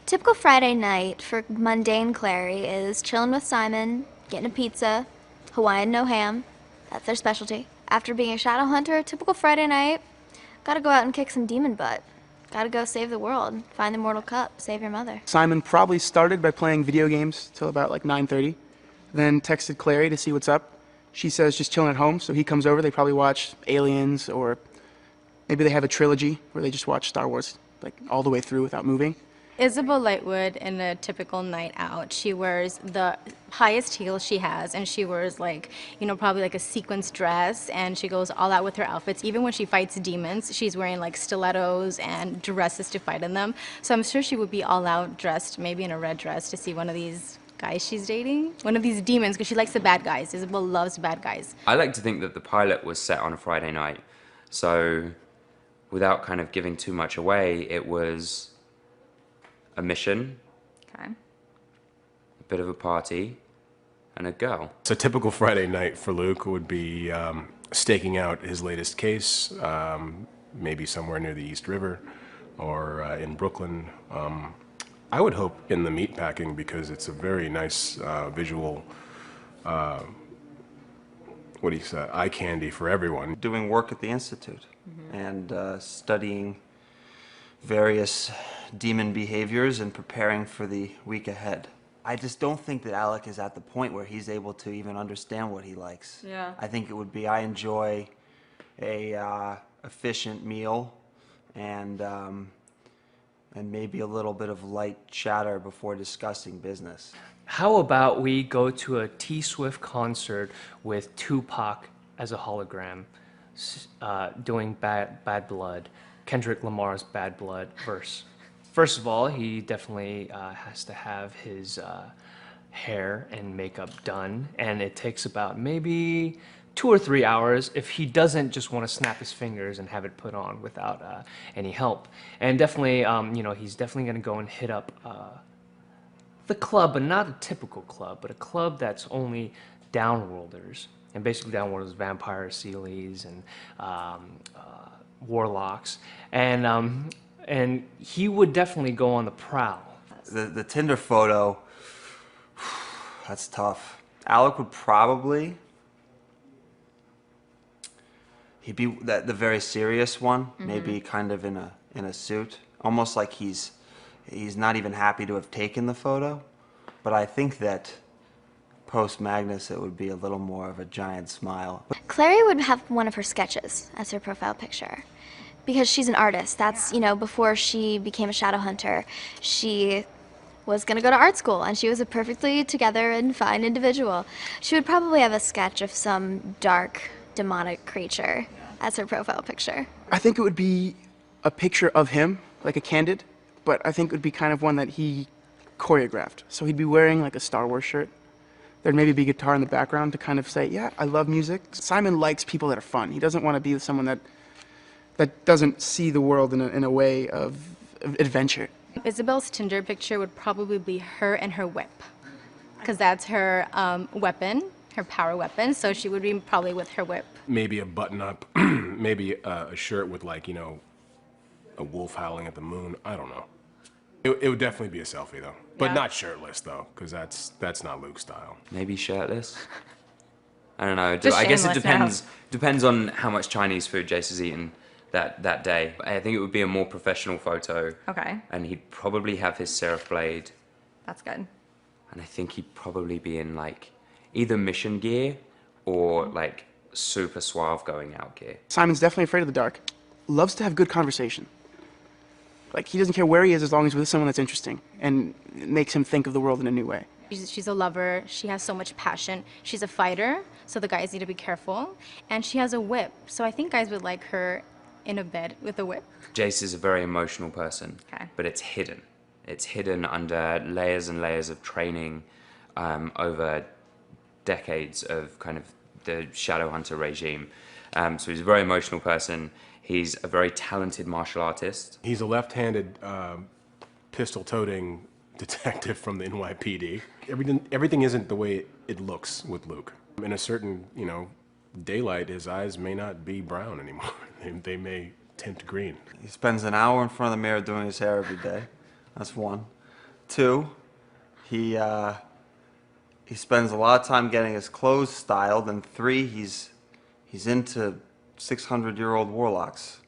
Typical Friday night for mundane Clary is chilling with Simon, getting a pizza, Hawaiian no ham. That's their specialty. After being a shadow hunter, typical Friday night, gotta go out and kick some demon butt. Gotta go save the world, find the mortal cup, save your mother. Simon probably started by playing video games till about like 9:30, then texted Clary to see what's up. She says just chilling at home, so he comes over. They probably watch Aliens, or maybe they have a trilogy where they just watch Star Wars like all the way through without moving. Isabel Lightwood, in a typical night out, she wears the highest heels she has, and she wears like, you know, probably like a sequence dress, and she goes all out with her outfits. Even when she fights demons, she's wearing like stilettos and dresses to fight in them. So I'm sure she would be all out dressed, maybe in a red dress, to see one of these guys she's dating. One of these demons, because she likes the bad guys. Isabel loves bad guys. I like to think that the pilot was set on a Friday night, so without kind of giving too much away, it was a mission, Okay. a bit of a party, and a girl. So a typical Friday night for Luke would be staking out his latest case, maybe somewhere near the East River or in Brooklyn. I would hope in the meatpacking, because it's a very nice visual, what do you say, eye candy for everyone. Doing work at the Institute and studying various demon behaviors and preparing for the week ahead. I just don't think that Alec is at the point where he's able to even understand what he likes. Yeah. I think it would be, I enjoy a efficient meal and maybe a little bit of light chatter before discussing business. How about we go to a T-Swift concert with Tupac as a hologram, doing Bad Blood, Kendrick Lamar's Bad Blood verse. First of all, he definitely has to have his hair and makeup done, and it takes about maybe 2 or 3 hours if he doesn't just want to snap his fingers and have it put on without any help. And definitely, you know, he's definitely going to go and hit up the club, but not a typical club, but a club that's only downworlders. And basically downworlders, vampires, sealies, and warlocks. And he would definitely go on the prowl. The Tinder photo, that's tough. Alec would probably, he'd be the very serious one, maybe kind of in a suit, almost like he's not even happy to have taken the photo. But I think that post Magnus it would be a little more of a giant smile. Clary would have one of her sketches as her profile picture. Because she's an artist. That's, you know, before she became a shadow hunter, she was going to go to art school, and she was a perfectly together and fine individual. She would probably have a sketch of some dark, demonic creature as her profile picture. I think it would be a picture of him, like a candid, but I think it would be kind of one that he choreographed. So he'd be wearing like a Star Wars shirt. There'd maybe be a guitar in the background to kind of say, yeah, I love music. Simon likes people that are fun. He doesn't want to be someone that doesn't see the world in a way of adventure. Isabel's Tinder picture would probably be her and her whip, because that's her weapon, her power weapon, so she would be probably with her whip. Maybe a button-up, maybe a shirt with, like, you know, a wolf howling at the moon. I don't know. It would definitely be a selfie, though. But Yeah. not shirtless, though, because that's not Luke's style. Maybe shirtless? I don't know. Just I guess it shameless depends on how much Chinese food Jace has eaten that day. I think it would be a more professional photo. Okay, And he'd probably have his seraph blade. that's good. And I think he'd probably be in like either mission gear or like super suave going out gear. Simon's definitely afraid of the dark. Loves to have good conversation. Like, he doesn't care where he is as long as he's with someone that's interesting, and it makes him think of the world in a new way. She's a lover, she has so much passion. She's a fighter, so the guys need to be careful. And she has a whip, so I think guys would like her in a bed with a whip. Jace is a very emotional person, Okay. but it's hidden. It's hidden under layers and layers of training over decades of kind of the Shadowhunter regime. So he's a very emotional person. He's a very talented martial artist. He's a left-handed pistol-toting detective from the NYPD. Everything isn't the way it looks with Luke. In a certain, you know, daylight, his eyes may not be brown anymore. They may tint green. He spends an hour in front of the mirror doing his hair every day. That's one. 2, he spends a lot of time getting his clothes styled, and 3, he's into 600-year-old warlocks.